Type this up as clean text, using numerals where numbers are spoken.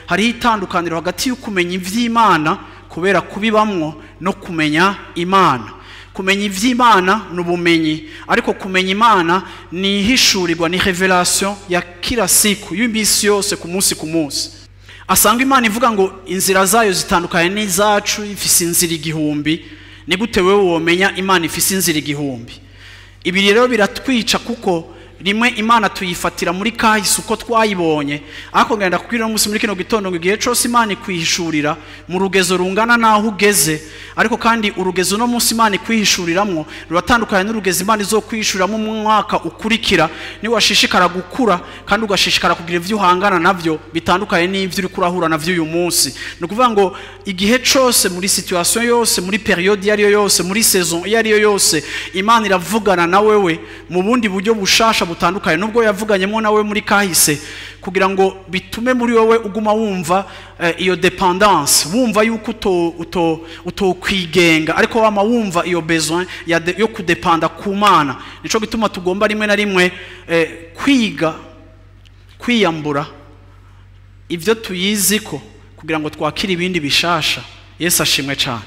hariho itandukaniro hagati y'ukumenya ivy'Imana kubera kubibamwo no kumenya Imana. Kumenya ivy'Imana n'ubumenyi, ariko kumenya Imana ni ihishurirwa, ni revelation ya kila siku y'imbisi yose ku munsi. Asanga Imana ivuga ngo inzira zayo zitandukanye n'izacu, ifise inzira igihumbi. Ni gute wewe womenya Imana ifise inzira igihumbi? Ibi rero biratwica kuko rimwe Imana tuyifatira muri kahise uko twayibonye, ariko ngenda kubwira umunsi muri kino gitondo ngo igihe cyose Imana ikwihishurira mu rugezo rungana naho ugeze, ariko kandi urugezo no munsi Imana ikwihishuriramwo ruratandukanye n'urugezo Imana izokwihishuriramwo mu mwaka ukurikira. Ni washishikara gukura kandi ugashishikara kugira ivyo uhangana navyo bitandukanye n'ivyo uri kurahura navyo uyu munsi. No kuvuga ngo igihe cyose, muri situation yose, muri periode yariyo yose, muri saison yariyo yose, Imana iravugana na wewe mu bundi buryo bushasha butandukanye nubwo yavuganyemo nawe muri kahise, kugira ngo bitume muri wowe uguma wumva iyo dependance, wumva yuko utokwigenga, ariko wama wumva iyo besoin yo kudependa ku Mana. Nico gituma tugomba rimwe na rimwe kwiyambura ivyo tuyiziko kugira ngo twakire ibindi bishasha. Yesu ashimwe cyane.